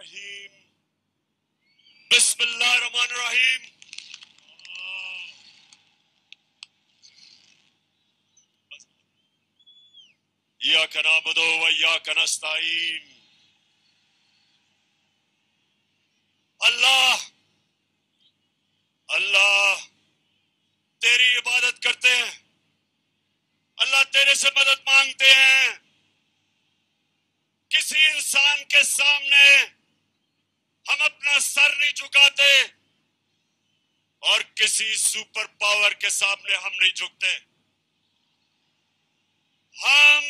الرحیم بسم اللہ الرحمن الرحیم ایاک نعبد و ایاک نستعین اللہ اللہ تیری عبادت کرتے ہیں، اللہ تیرے سے مدد مانگتے ہیں. کسی انسان کے سامنے ہم اپنا سر نہیں جھکاتے اور کسی سپر پاور کے سامنے ہم نہیں جھکتے. ہم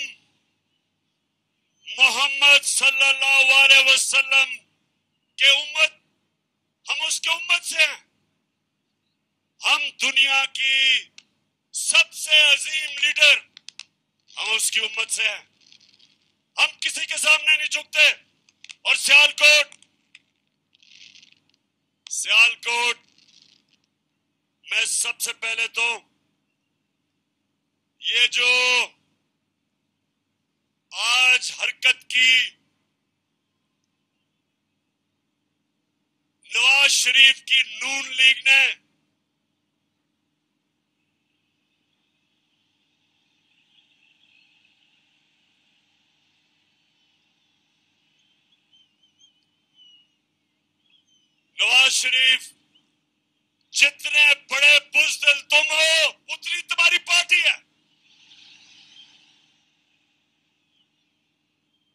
محمد صلی اللہ علیہ وسلم کے امت، ہم اس کے امت سے ہیں. ہم دنیا کی سب سے عظیم لیڈر ہم اس کی امت سے ہیں. ہم کسی کے سامنے نہیں جھکتے. اور سیالکوٹ میں سب سے پہلے تو یہ جو آج حرکت کی نواز شریف کی نون لیگ نے نواز شریف جتنے بڑے بزدل تم ہو اتنی تمہاری پارٹی ہے.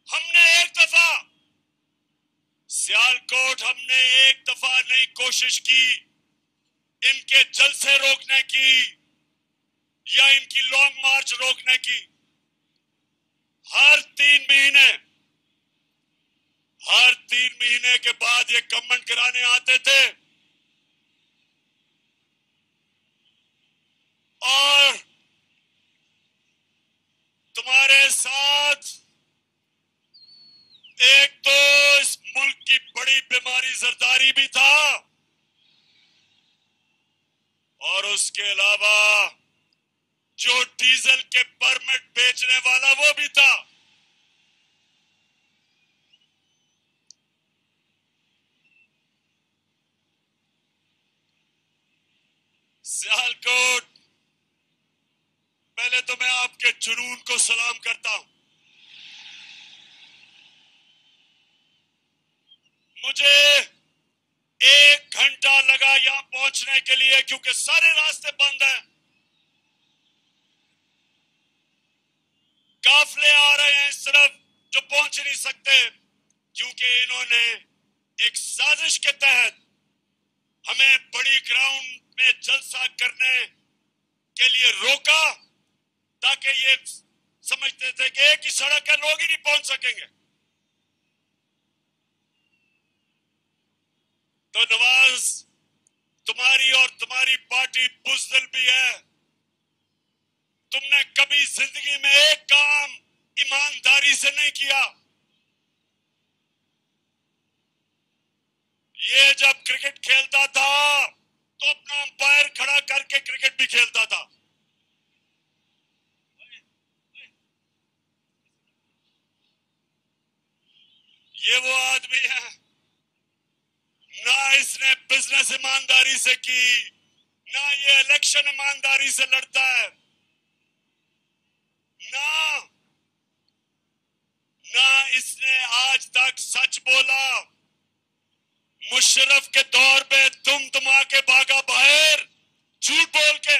ہم نے ایک دفعہ سیالکوٹ ہم نے ایک دفعہ نہیں کوشش کی ان کے جلسے روکنے کی یا ان کی لانگ مارچ روکنے کی. ہر 3 مہینے کے بعد یہ کمنٹ کرانے آتے تھے اور تمہارے ساتھ ایک تو اس ملک کی بڑی بیماری زرداری بھی تھا اور اس کے علاوہ جو ڈیزل کے پرمٹ بیچنے والا وہ بھی تھا. سیالکوٹ پہلے تو میں آپ کے جنون کو سلام کرتا ہوں. مجھے 1 گھنٹہ لگا یہاں پہنچنے کے لیے کیونکہ سارے راستے بند ہیں. قافلے آ رہے ہیں اس طرف جو پہنچ نہیں سکتے کیونکہ انہوں نے ایک سازش کے تحت ہمیں بڑی گراؤنڈ میں جلسہ کرنے کے لیے روکا تاکہ یہ سمجھتے تھے کہ ایک ہی سڑک ہے لوگ ہی نہیں پہنچ سکیں گے. تو نواز تمہاری اور تمہاری پارٹی بزدل بھی ہے. تم نے کبھی زندگی میں ایک کام ایمانداری سے نہیں کیا. یہ جب کرکٹ کھیلتا تھا تو اپنا امپائر کھڑا کر کے کرکٹ بھی کھیلتا تھا. یہ وہ آدمی ہے نہ اس نے بزنس ایمانداری سے کی نہ یہ الیکشن ایمانداری سے لڑتا ہے نہ اس نے آج تک سچ بولا. مشرف کے دور پہ تما کے بھاگا باہر جھوٹ بول کے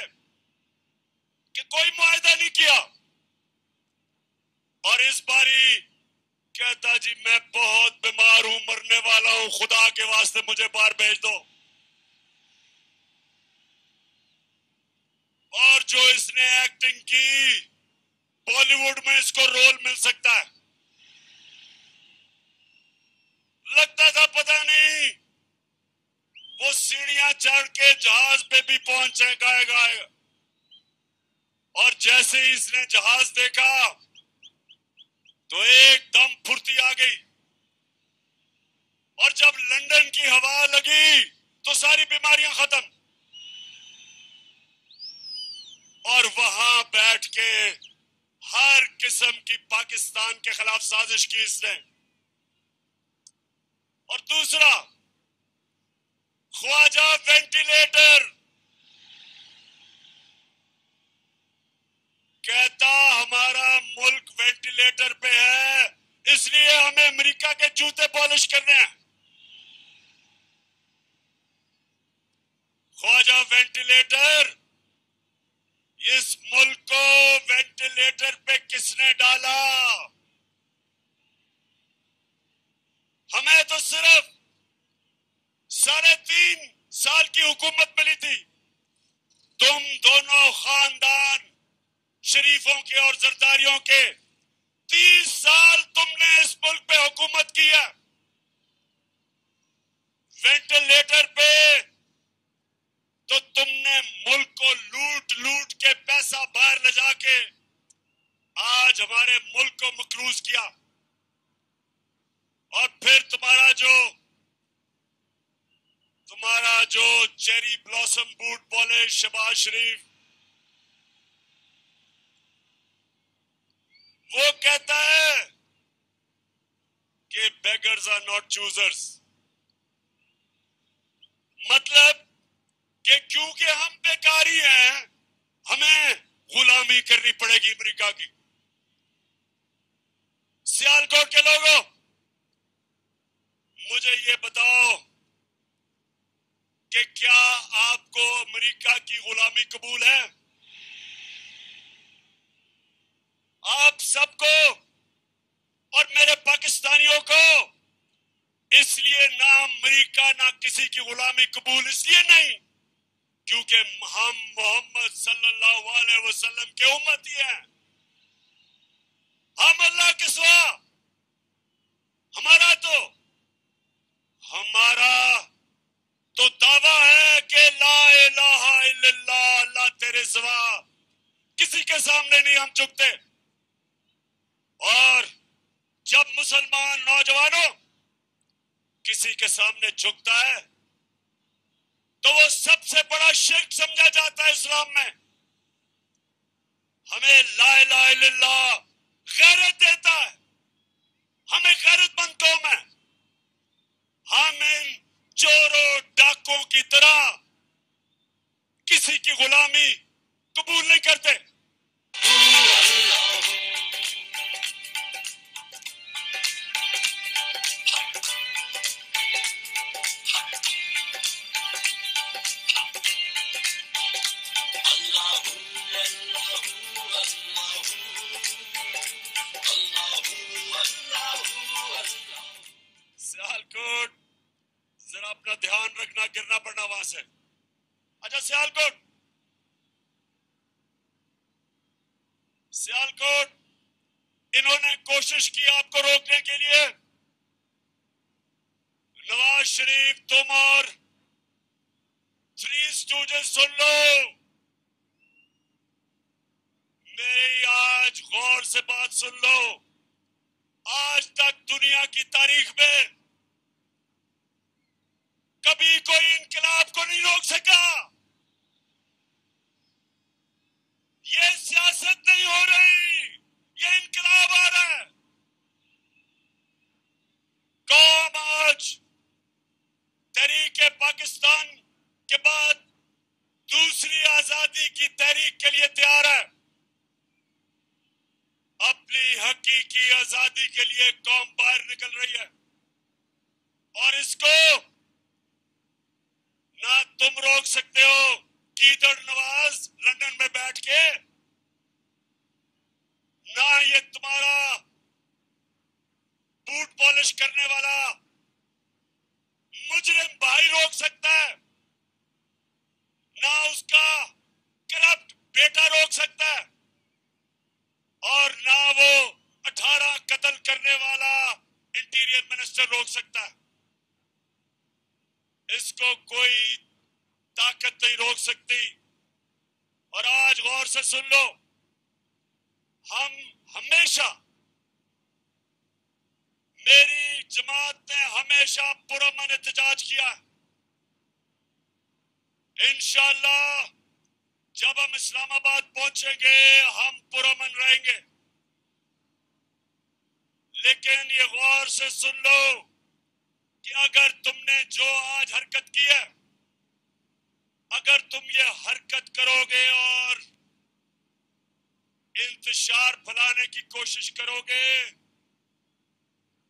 کہ کوئی معاہدہ نہیں کیا اور اس باری کہتا جی میں بہت بیمار ہوں مرنے والا ہوں خدا کے واسطے مجھے باہر بھیج دو. اور جو اس نے ایکٹنگ کی بالی ووڈ میں اس کو رول مل سکتا ہے. لگتا تھا پتہ نہیں وہ سیڑھیاں چڑھ کے جہاز پہ بھی پہنچے گا اور جیسے ہی اس نے جہاز دیکھا تو ایک دم پھرتی آ گئی اور جب لندن کی ہوا لگی تو ساری بیماریاں ختم. اور وہاں بیٹھ کے ہر قسم کی پاکستان کے خلاف سازش کی اس نے دوسرا، خواجہ وینٹیلیٹر کہتا ہمارا ملک وینٹیلیٹر پہ ہے، اس لیے ہمیں امریکہ کے جوتے پالش کرنے ہیں۔ خواجہ وینٹیلیٹر، اس ملک کو وینٹیلیٹر پہ کس نے ڈالا؟ ہمیں تو صرف 3.5 سال کی حکومت ملی تھی۔ تم دونوں خاندان شریفوں کے اور زرداریوں کے 30 سال تم نے اس ملک پہ حکومت کی ہے۔ وینٹیلیٹر پہ تو تم نے ملک کو لوٹ کے پیسہ باہر لے جا کے آج ہمارے ملک کو مقروض کیا، اور پھر تمہارا جو cherry blossom boot polish Shahbaz Sharif, وہ کہتا ہے کہ بیگرز آر ناٹ چوزرز، مطلب کہ کیونکہ ہم بیکاری ہیں ہمیں غلامی کرنی پڑے گی امریکہ کی۔ سیالکوٹ کے لوگوں، مجھے یہ بتاؤ کہ کیا آپ کو امریکہ کی غلامی قبول ہے؟ آپ سب کو اور میرے پاکستانیوں کو اس لیے نہ امریکہ نہ کسی کی غلامی قبول اس لیے نہیں کیونکہ ہم محمد صلی اللہ علیہ وسلم کے امتی ہیں۔ ہم اللہ کے سوا، ہمارا تو دعویٰ ہے کہ لا الہ الا اللہ، اللہ تیرے سوا کسی کے سامنے نہیں ہم جھکتے۔ اور جب مسلمان نوجوانوں کسی کے سامنے جھکتا ہے تو وہ سب سے بڑا شرک سمجھا جاتا ہے اسلام میں۔ ہمیں لا الہ الا اللہ غیرت دیتا ہے، ہمیں غیرت مند قوم ہے۔ ہم ان چوروں ڈاکوں کی طرح کسی کی غلامی قبول نہیں کرتے۔ سیالکوٹ، ذرا اپنا دھیان رکھنا، گرنا پڑنا وہاں سے۔ اچھا سیالکوٹ انہوں نے کوشش کی آپ کو روکنے کے لیے۔ نواز شریف، تم اور 3 اسٹوڈنٹس سن لو، میری آج غور سے بات سن لو۔ آج تک دنیا کی تاریخ میں کبھی کوئی انقلاب کو نہیں روک سکا۔ یہ سیاست نہیں ہو رہی، یہ انقلاب آ رہا ہے۔ قوم آج تحریک پاکستان کے بعد دوسری آزادی کی تحریک کے لیے تیار ہے۔ اپنی حقیقی آزادی کے لیے قوم باہر نکل رہی ہے، اور اس کو نہ تم روک سکتے ہو کیدڑ نواز لندن میں بیٹھ کے، نہ یہ تمہارا بوٹ پالش کرنے والا مجرم بھائی روک سکتا ہے، نہ اس کا کرپٹ بیٹا روک سکتا ہے، اور نہ وہ 18 قتل کرنے والا انٹیریئر منسٹر روک سکتا ہے۔ اس کو کوئی طاقت نہیں روک سکتی۔ اور آج غور سے سن لو، ہم ہمیشہ، میری جماعت نے ہمیشہ پرامن احتجاج کیا۔ انشاءاللہ جب ہم اسلام آباد پہنچیں گے ہم پرامن رہیں گے، لیکن یہ غور سے سن لو کہ اگر تم یہ حرکت کرو گے اور انتشار پھیلانے کی کوشش کرو گے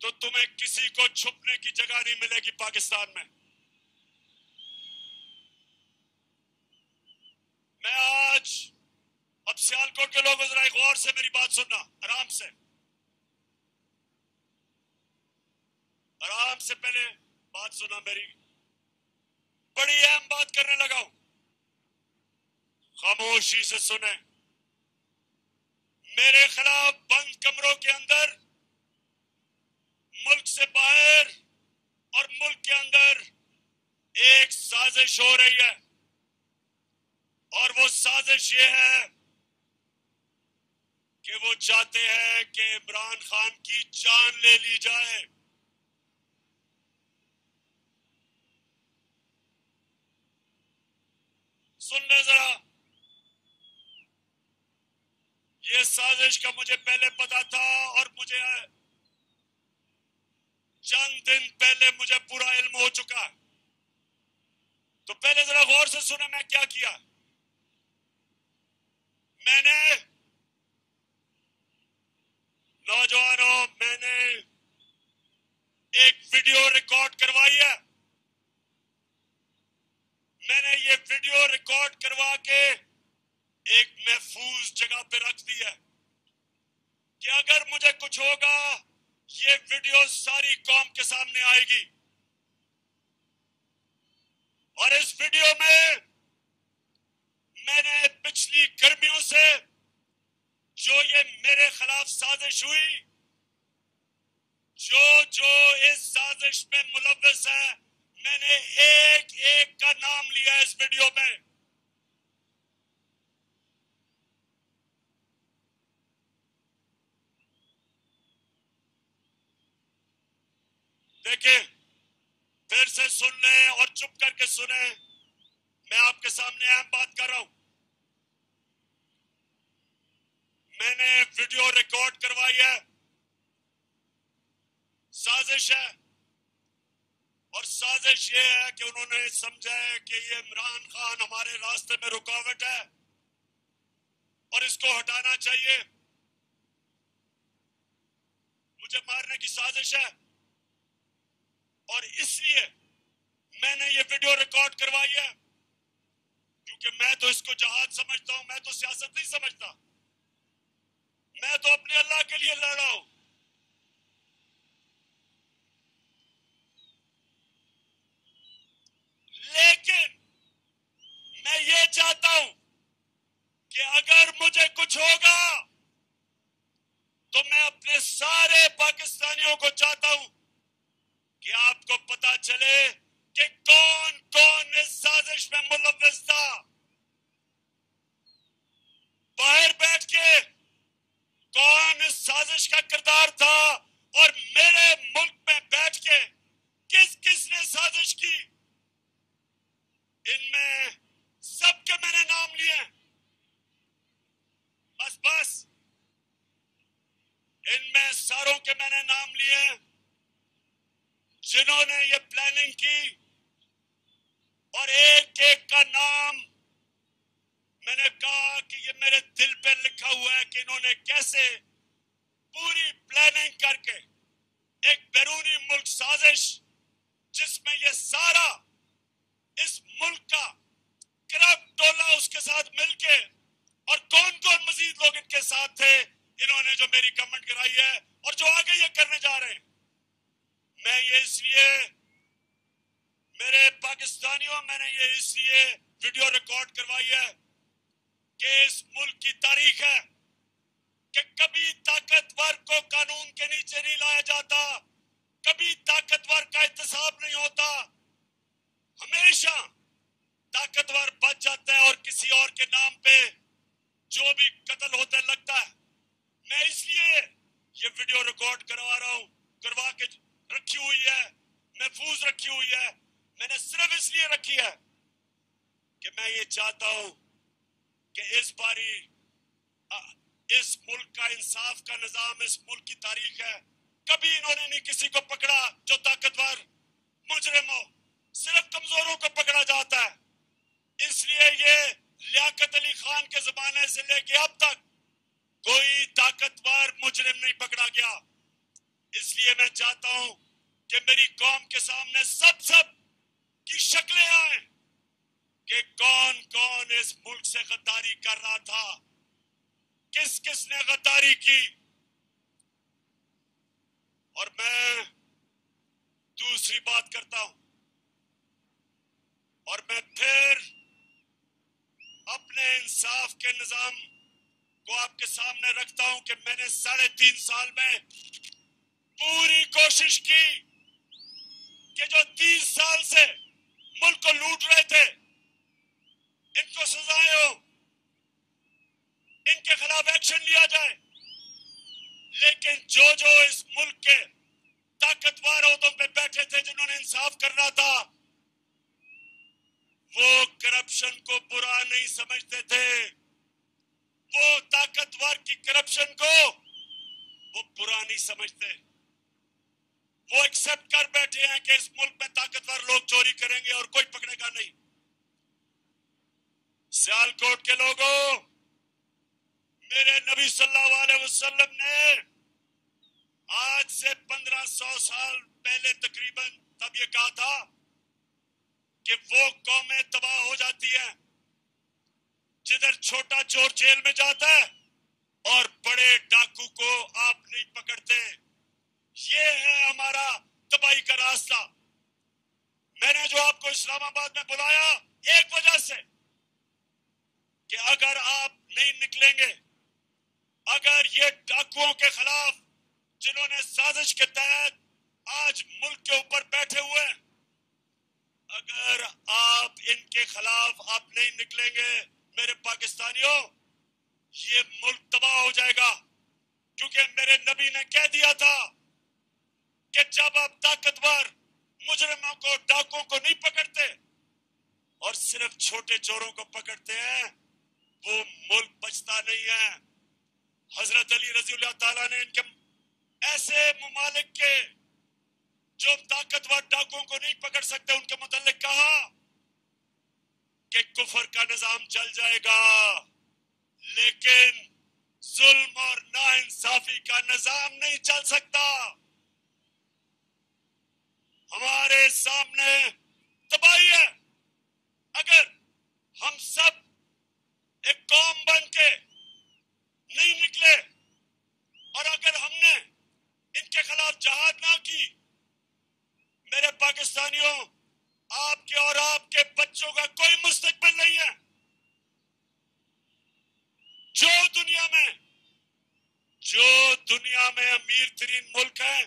تو تمہیں کسی کو چھپنے کی جگہ نہیں ملے گی پاکستان میں. میں آج اب سیالکوٹ کے لوگوں ذرا غور سے میری بات سننا, آرام سے پہلے بات سنا میری. بڑی اہم بات کرنے لگا ہوں, خاموشی سے سنیں. میرے خلاف بند کمروں کے اندر, ملک سے باہر اور ملک کے اندر ایک سازش ہو رہی ہے, اور وہ سازش یہ ہے کہ وہ چاہتے ہیں کہ عمران خان کی جان لے لی جائے. سن لے ذرا, یہ سازش کا مجھے پہلے پتا تھا, اور مجھے چند دن پہلے مجھے پورا علم ہو چکا. تو پہلے ذرا غور سے سنیں میں کیا کیا. میں نے نوجوانوں, میں نے ایک ویڈیو ریکارڈ کروائی ہے. میں نے یہ ویڈیو ریکارڈ کروا کے ایک محفوظ جگہ پہ رکھ دی ہے کہ اگر مجھے کچھ ہوگا یہ ویڈیو ساری قوم کے سامنے آئے گی. اور اس ویڈیو میں نے پچھلی گرمیوں سے جو یہ میرے خلاف سازش ہوئی, جو اس سازش میں ملوث ہے, میں نے ایک ایک کا نام لیا اس ویڈیو میں. دیکھیں, پھر سے سن لیں اور چپ کر کے سنیں, میں آپ کے سامنے اہم بات کر رہا ہوں. میں نے ویڈیو ریکارڈ کروائی ہے, سازش ہے, اور سازش یہ ہے کہ انہوں نے سمجھا ہے کہ یہ عمران خان ہمارے راستے میں رکاوٹ ہے اور اس کو ہٹانا چاہیے. مجھے مارنے کی سازش ہے, اور اس لیے میں نے یہ ویڈیو ریکارڈ کروائی ہے, کیونکہ میں تو اس کو جہاد سمجھتا ہوں, میں تو سیاست نہیں سمجھتا. میں تو اپنے اللہ کے لیے لڑ رہا ہوں. لیکن میں یہ چاہتا ہوں کہ اگر مجھے کچھ ہوگا تو میں اپنے سارے پاکستانیوں کو چاہتا ہوں کہ آپ کو پتا چلے کہ کون کون اس سازش میں ملوث تھا. باہر بیٹھ کے کون اس سازش کا کردار تھا, اور میرے ملک میں بیٹھ کے کس کس نے سازش کی. ان میں سب کے میں نے نام لیے. بس ان میں ساروں کے میں نے نام لیے جنہوں نے یہ پلاننگ کی, اور ایک ایک کا نام میں نے کہا کہ یہ میرے دل پہ لکھا ہوا ہے کہ انہوں نے کیسے پوری پلاننگ کر کے ایک بیرونی ملک سازش, جس میں یہ سارا اس ملک کا کرپٹ ٹولہ اس کے ساتھ مل کے, اور کون کون مزید لوگ ان کے ساتھ تھے, انہوں نے جو میری کمنٹ کرائی ہے اور جو آگے یہ کرنے جا رہے ہیں. میں یہ اس لیے, میرے پاکستانیوں, میں نے یہ اس لیے ویڈیو ریکارڈ کروائی ہے کہ اس ملک کی تاریخ ہے کہ کبھی طاقتور کو قانون کے نیچے نہیں لایا جاتا, کبھی طاقتور کا احتساب نہیں ہوتا, ہمیشہ طاقتور بچ جاتا ہے اور کسی اور کے نام پہ جو بھی قتل ہوتا لگتا ہے. میں اس لیے یہ ویڈیو ریکارڈ کروا رہا ہوں, کروا کے رکھی ہوئی ہے, محفوظ رکھی ہوئی ہے. میں نے صرف اس لیے رکھی ہے کہ میں یہ چاہتا ہوں کہ اس باری اس ملک کا انصاف کا نظام, اس ملک کی تاریخ ہے, کبھی انہوں نے نہیں کسی کو پکڑا جو طاقتور مجرم ہو, صرف کمزوروں کو پکڑا جاتا ہے. اس لیے سے لے کے اب تک کوئی طاقتور مجرم نہیں پکڑا گیا. اس لیے میں چاہتا ہوں کہ میری قوم کے سامنے سب کی شکلیں آئیں کہ کون کون اس ملک سے غداری کر رہا تھا, کس کس نے غداری کی. اور میں دوسری بات کرتا ہوں, اور میں پھر اپنے انصاف کے نظام کو آپ کے سامنے رکھتا ہوں کہ میں نے 3.5 سال میں پوری کوشش کی کہ جو 30 سال سے ملک کو لوٹ رہے تھے ان کو سزائیں ہو, ان کے خلاف ایکشن لیا جائے. لیکن جو اس ملک کے طاقتور عہدوں پہ بیٹھے تھے جنہوں نے انصاف کرنا تھا, وہ کرپشن کو برا نہیں سمجھتے تھے. وہ طاقتور کی کرپشن کو وہ برا نہیں سمجھتے. وہ ایکسپٹ کر بیٹھے ہیں کہ اس ملک میں طاقتور لوگ چوری کریں گے اور کوئی پکڑے گا نہیں. سیالکوٹ کے لوگوں, میرے نبی صلی اللہ علیہ وسلم نے آج سے 1500 سال پہلے تقریباً تب یہ کہا تھا کہ وہ قومیں تباہ ہو جاتی ہیں جدھر چھوٹا چور جیل میں جاتا ہے اور بڑے ڈاکو کو آپ نہیں پکڑتے. یہ ہے ہمارا تباہی کا راستہ. میں نے جو آپ کو اسلام آباد میں بلایا ایک وجہ سے کہ اگر آپ نہیں نکلیں گے, اگر یہ ڈاکوؤں کے خلاف جنہوں نے سازش کے تحت آج ملک کے اوپر بیٹھے ہوئے ہیں, اگر آپ ان کے خلاف آپ نہیں نکلیں گے میرے پاکستانیوں, یہ ملک تباہ ہو جائے گا. کیونکہ میرے نبی نے کہہ دیا تھا کہ جب آپ طاقتور مجرموں کو, ڈاکوؤں کو نہیں پکڑتے اور صرف چھوٹے چوروں کو پکڑتے ہیں, وہ ملک بچتا نہیں ہے. حضرت علی رضی اللہ تعالیٰ نے ان کے ایسے ممالک کے جو طاقتور ڈاکوؤں کو نہیں پکڑ سکتے ان کے متعلق کہا کہ کفر کا نظام چل جائے گا, لیکن ظلم اور ناانصافی کا نظام نہیں چل سکتا. ہمارے سامنے تباہی ہے. اگر ہم سب ایک قوم بن کے نہیں نکلے اور اگر ہم نے ان کے خلاف جہاد نہ کی, میرے پاکستانیوں, آپ کے اور آپ کے بچوں کا کوئی مستقبل نہیں ہے. جو دنیا میں امیر ترین ملک ہے,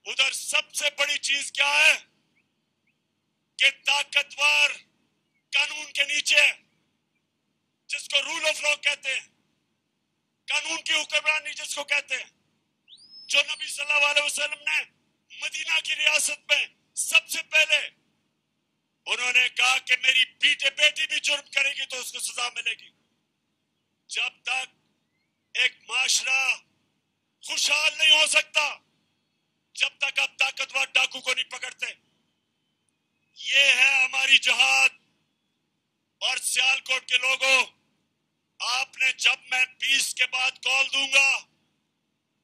ادھر سب سے بڑی چیز کیا ہے کہ طاقتور قانون کے نیچے, جس کو رول آف لا کہتے ہیں, قانون کی حکمرانی جس کو کہتے ہیں, جو نبی صلی اللہ علیہ وسلم نے مدینہ کی ریاست میں سب سے پہلے انہوں نے کہا کہ میری بیٹی بھی جرم کرے گی تو اس کو سزا ملے گی. جب تک ایک معاشرہ خوشحال نہیں ہو سکتا جب تک آپ طاقتور ڈاکو کو نہیں پکڑتے. یہ ہے ہماری جہاد. اور سیالکوٹ کے لوگوں, آپ نے جب میں 20 کے بعد کال دوں گا,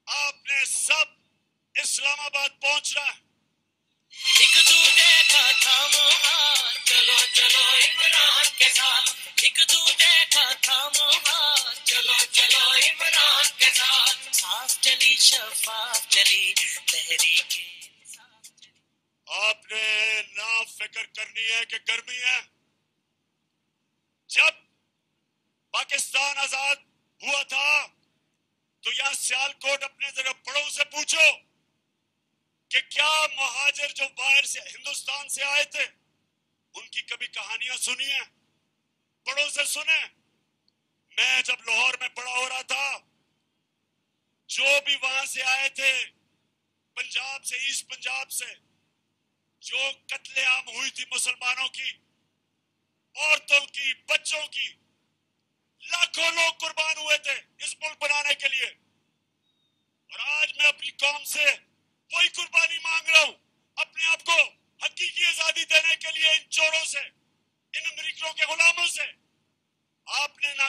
آپ نے سب اسلام آباد پہنچنا ہے. ایک دوجے کا تھامو ہاتھ, چلو چلو عمران کے ساتھ. ایک دوجے کا تھامو ہاتھ, چلو چلو عمران کے ساتھ. صاف چلی شفاف چلی تحریک. آپ نے نہ فکر کرنی ہے کہ گرمی ہے. جب پاکستان آزاد ہوا تھا تو یہاں سیالکوٹ اپنے ذرا بڑوں سے پوچھو کہ کیا مہاجر جو باہر سے ہندوستان سے آئے تھے ان کی کبھی کہانیاں سنی ہیں؟ بڑوں سے سنیں. میں جب لاہور میں بڑا ہو رہا تھا, جو بھی وہاں سے آئے تھے پنجاب سے, ایسٹ پنجاب سے, جو قتل عام ہوئی تھی مسلمانوں کی, عورتوں کی, بچوں کی, لاکھوں لوگ قربان ہوئے تھے اس ملک بنانے کے لیے. اور آج میں اپنی قوم سے وہی قربانی مانگ رہا ہوں, اپنے آپ کو حقیقی آزادی دینے کے لیے ان چوروں سے, ان امریکیوں کے غلاموں سے. آپ نے نہ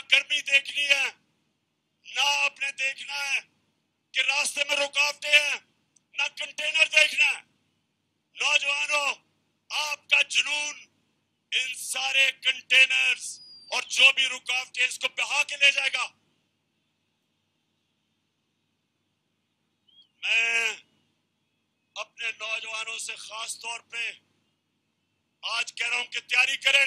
نوجوانوں، آپ کا جنون ان سارے کنٹینرز اور جو بھی رکاوٹیں اس کو بہا کے لے جائے گا. میں اپنے نوجوانوں سے خاص طور پہ آج کہہ رہا ہوں کہ تیاری کریں.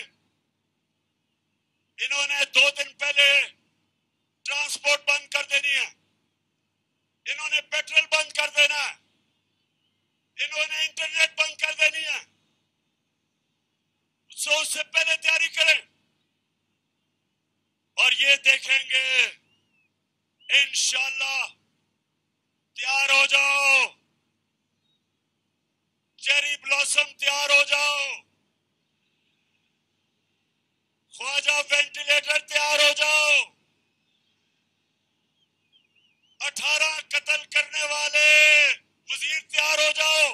انہوں نے 2 دن پہلے ٹرانسپورٹ بند کر دینی ہے، انہوں نے پیٹرول بند کر دینا ہے، انہوں نے انٹرنیٹ بند کر دینی ہے. سو اس سے پہلے تیاری کریں اور یہ دیکھیں گے انشاءاللہ. تیار ہو جاؤ، چیری بلاسم تیار ہو جاؤ، خواجہ وینٹیلیٹر تیار ہو جاؤ، 18 قتل کرنے والے وزیر تیار ہو جاؤ،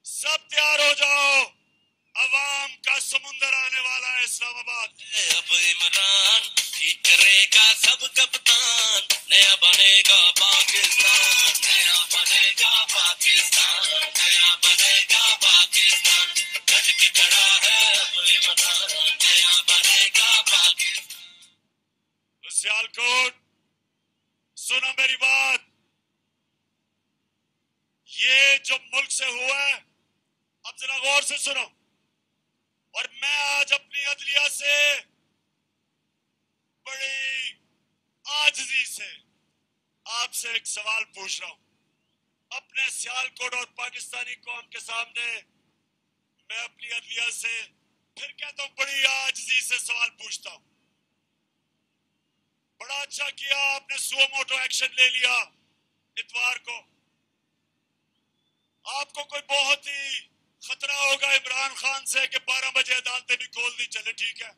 سب تیار ہو جاؤ. عوام کا سمندر آنے والا ہے اسلام آباد. اب عمران ہی کرے گا سب کپتان، نیا بنے گا پاکستان، نیا بنے گا پاکستان، نیا بنے گا پاکستان. گج کے کھڑا ہے اب عمران، نیا بنے گا پاکستان. سیالکوٹ سنو میری بات، یہ جو ملک سے ہوا ہے اب ذرا غور سے سنو. اور میں آج اپنی عدلیہ سے بڑی عاجزی سے آپ سے ایک سوال پوچھ رہا ہوں. اپنے سیالکوٹ اور پاکستانی قوم کے سامنے میں اپنی عدلیہ سے پھر کہتا ہوں بڑی عاجزی سے سوال پوچھتا ہوں. بڑا اچھا کیا آپ نے سو موٹو ایکشن لے لیا اتوار کو. آپ کو کوئی بہت ہی خطرہ ہوگا عمران خان سے کہ 12 بجے عدالتیں بھی کھول دی. چلے ٹھیک ہے،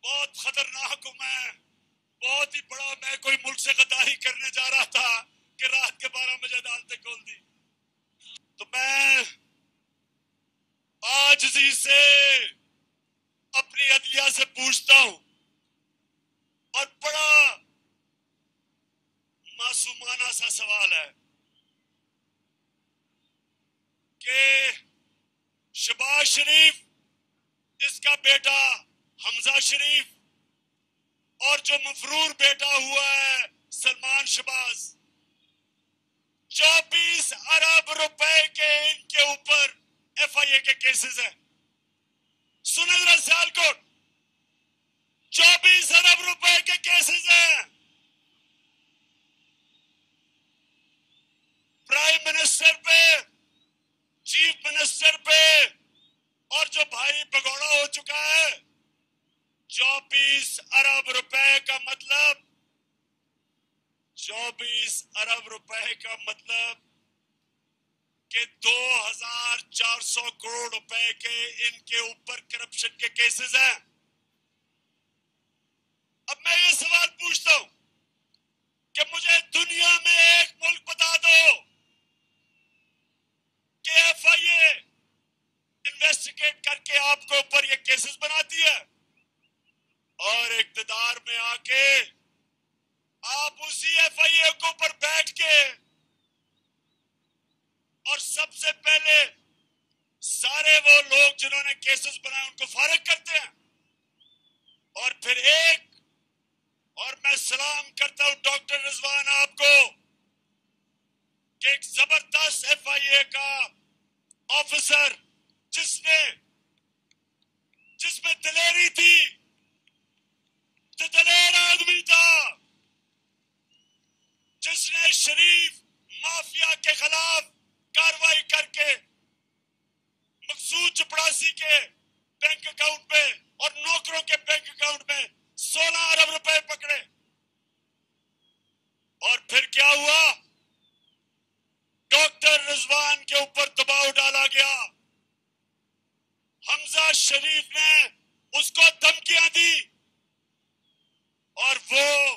بہت خطرناک ہوں میں، بہت ہی بڑا. میں کوئی ملک سے غداری کرنے جا رہا تھا کہ رات کے 12 بجے عدالتیں کھول دی. تو میں عاجزی سے اپنی عدلیہ سے پوچھتا ہوں اور بڑا معصومانہ سا سوال ہے کہ شہباز شریف، اس کا بیٹا حمزہ شریف اور جو مفرور بیٹا ہوا ہے سلمان شہباز، 24 ارب روپے کے ان کے اوپر ایف آئی اے کے کیسز ہیں. سنیں ذرا سیالکوٹ، 24 ارب روپے کے کیسز ہیں. پرائم منسٹر پہ، چیف منسٹر پہ، اور جو بھائی بگوڑا ہو چکا ہے. 24 ارب روپے کا مطلب 24 ارب روپے کا مطلب کہ 2400 کروڑ روپے کے ان کے اوپر کرپشن کے کیسز ہیں. اب میں یہ سوال پوچھتا ہوں کہ مجھے دنیا میں ایک ملک بتا دو کہ ایف آئی اے انویسٹیگیٹ کر کے آپ کے اوپر یہ کیسز بناتی ہے اور اقتدار میں آ کے آپ اسی ایف آئی اے کے اوپر بیٹھ کے اور سب سے پہلے سارے وہ لوگ جنہوں نے کیسز بنائے ان کو فارغ کرتے ہیں. اور پھر اور میں سلام کرتا ہوں ڈاکٹر رضوان آپ کو کہ ایک زبردست ایف آئی اے کا آفیسر جس میں دلیری تھی، جو دلیر آدمی تھا، جس نے شریف مافیا کے خلاف کاروائی کر کے مقصود چپڑاسی کے بینک اکاؤنٹ میں اور نوکروں کے بینک اکاؤنٹ میں 16 ارب روپے پکڑے. اور پھر کیا ہوا؟ ڈاکٹر رضوان کے اوپر دباؤ ڈالا گیا. حمزہ شریف نے اس کو دھمکیاں دی اور وہ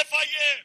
FIA,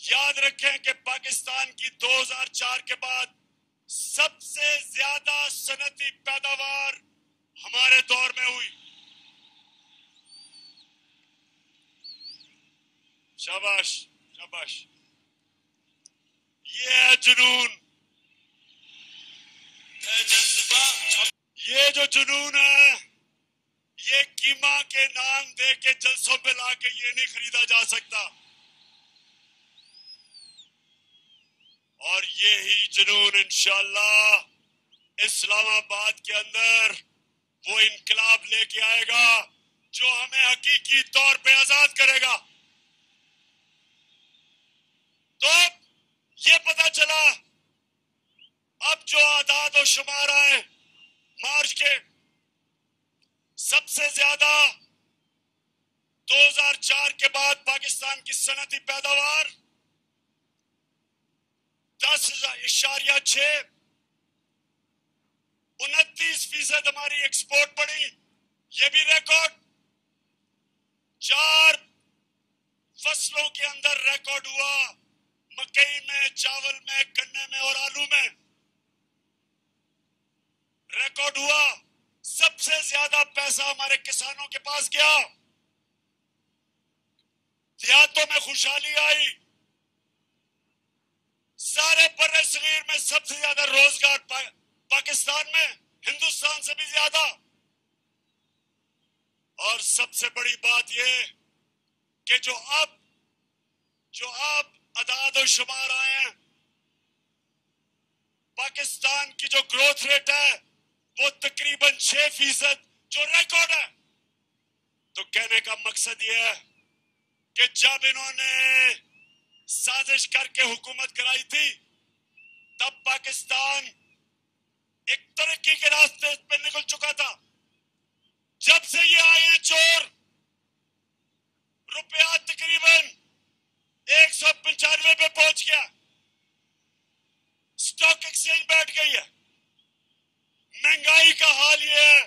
یاد رکھیں کہ پاکستان کی 2004 کے بعد سب سے زیادہ صنعتی پیداوار ہمارے دور میں ہوئی. شاباش شاباش. یہ ہے جنون. یہ جو جنون ہے یہ کیما کے نام دے کے جلسوں پہ لا کے یہ نہیں خریدا جا سکتا. اور یہی جنون انشاءاللہ اسلام آباد کے اندر وہ انقلاب لے کے آئے گا جو ہمیں حقیقی طور پہ آزاد کرے گا. تو یہ پتا چلا اب جو اعداد و شمار آئے مارچ کے سب سے زیادہ 2004 کے بعد پاکستان کی صنعتی پیداوار 10.6 29% ہماری ایکسپورٹ بڑھی. یہ بھی ریکارڈ. 4 فصلوں کے اندر ریکارڈ ہوا. مکئی میں, چاول میں, گنے میں اور آلو میں ریکارڈ ہوا. سب سے زیادہ پیسہ ہمارے کسانوں کے پاس گیا. دیہاتوں میں خوشحالی آئی. سارے بر صغیر میں سب سے زیادہ روزگار پاکستان میں, ہندوستان سے بھی زیادہ. اور سب سے بڑی بات یہ کہ جو اب اعداد و شمار آئے ہیں پاکستان کی جو گروتھ ریٹ ہے وہ تقریباً 6% جو ریکارڈ ہے. تو کہنے کا مقصد یہ ہے کہ جب انہوں نے سازش کر کے حکومت کرائی تھی تب پاکستان ایک ترقی کے راستے پہ نکل چکا تھا. جب سے یہ آئے ہیں چور, روپیہ تقریباً 195 پہ پہنچ گیا. سٹاک ایکسچینج بیٹھ گئی ہے. مہنگائی کا حال یہ ہے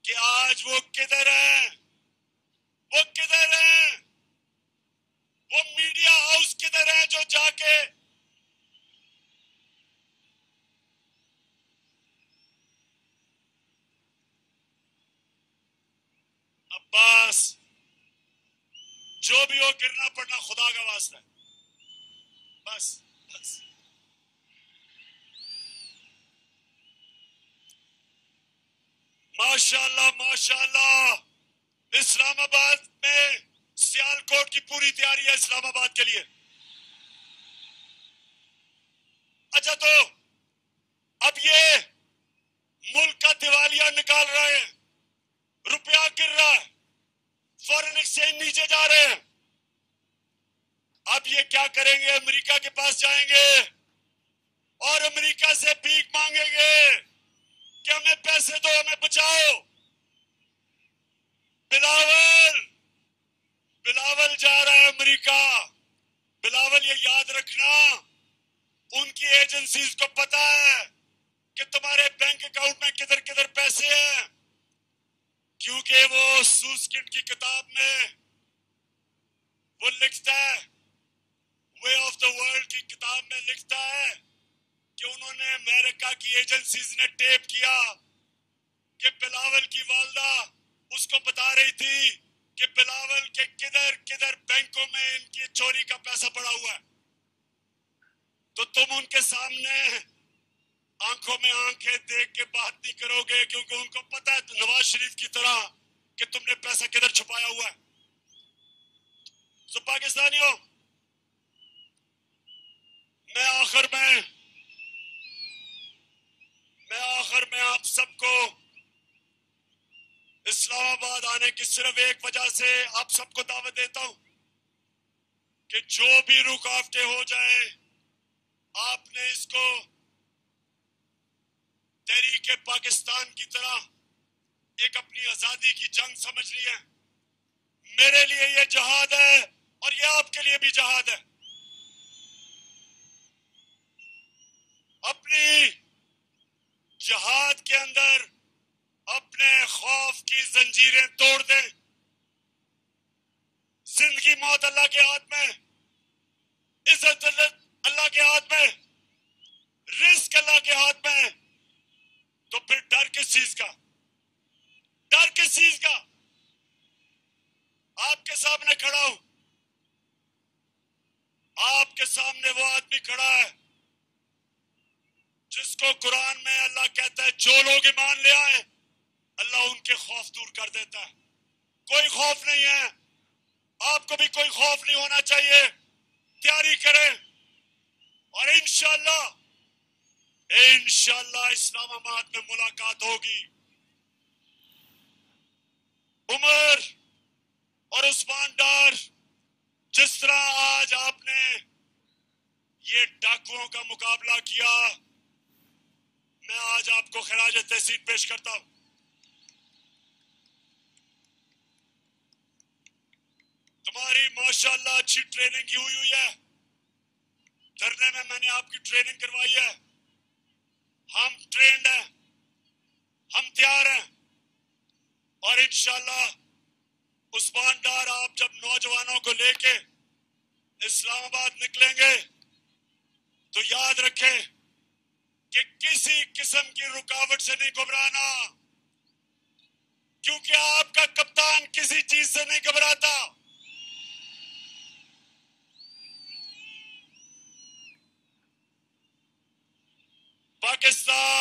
کہ آج وہ کدھر ہیں, وہ کدھر ہیں, وہ میڈیا ہاؤس کدھر ہیں جو جا کے عباس جو بھی ہو گرنا پڑنا خدا کا واسطہ ہے. بس بس ماشاءاللہ ماشاءاللہ. اسلام آباد میں سیالکوٹ کی پوری تیاری ہے اسلام آباد کے لیے. اچھا تو اب یہ ملک کا دیوالیہ نکال رہے ہیں, روپیہ گر رہا ہے, فورن ایکسچینج نیچے جا رہے ہیں. اب یہ کیا کریں گے؟ امریکہ کے پاس جائیں گے اور امریکہ سے بھیک مانگیں گے کہ ہمیں پیسے دو, ہمیں بچاؤ. بلاول جا رہا ہے امریکہ. بلاول یہ یاد رکھنا ان کی ایجنسیز کو پتا ہے کہ تمہارے بینک اکاؤنٹ میں کدھر کدھر پیسے ہیں, کیونکہ وہ سوسکنڈ کی کتاب میں وہ لکھتا ہے, وے آف دا ورلڈ کی کتاب میں لکھتا ہے کہ انہوں نے امریکہ کی ایجنسیز نے ٹیپ کیا کہ بلاول کی والدہ اس کو بتا رہی تھی کہ بلاول کے کدھر کدھر بینکوں میں ان کی چوری کا پیسہ پڑا ہوا ہے. تو تم ان کے سامنے آنکھوں میں آنکھیں دیکھ کے بات نہیں کرو گے, کیونکہ ان کو پتا ہے نواز شریف کی طرح کہ تم نے پیسہ کدھر چھپایا ہوا ہے. تو پاکستانیوں, میں آخر میں آپ سب کو اسلام آباد آنے کی صرف ایک وجہ سے آپ سب کو دعوت دیتا ہوں کہ جو بھی رکاوٹیں ہو جائیں آپ نے اس کو تحریک پاکستان کی طرح ایک اپنی آزادی کی جنگ سمجھ لی ہے. میرے لیے یہ جہاد ہے اور یہ آپ کے لیے بھی جہاد ہے. اپنی جہاد کے اندر اپنے خوف کی زنجیریں توڑ دیں. زندگی موت اللہ کے ہاتھ میں. اس چیز کا؟ ڈر کس چیز کا؟ آپ کے سامنے کھڑا ہوں، آپ کے سامنے وہ آدمی کھڑا ہے جس کو قرآن میں اللہ کہتا ہے جو لوگ ایمان لے آئے اللہ ان کے خوف دور کر دیتا ہے. کوئی خوف نہیں ہے، آپ کو بھی کوئی خوف نہیں ہونا چاہیے. تیاری کریں اور انشاءاللہ اسلام آباد میں ملاقات ہوگی. عمر اور عثمان ڈار، جس طرح آج آپ نے یہ ڈاکوؤں کا مقابلہ کیا، میں آج آپ کو خراج تحسین پیش کرتا ہوں. تمہاری ماشاءاللہ اچھی ٹریننگ کی ہوئی ہے. دھرنے میں نے آپ کی ٹریننگ کروائی ہے. ہم ٹرینڈ ہیں، ہم تیار ہیں، اور انشاءاللہ عثمان ڈار آپ جب نوجوانوں کو لے کے اسلام آباد نکلیں گے تو یاد رکھیں کہ کسی قسم کی رکاوٹ سے نہیں گھبرانا، کیونکہ آپ کا کپتان کسی چیز سے نہیں گھبراتا. پاکستان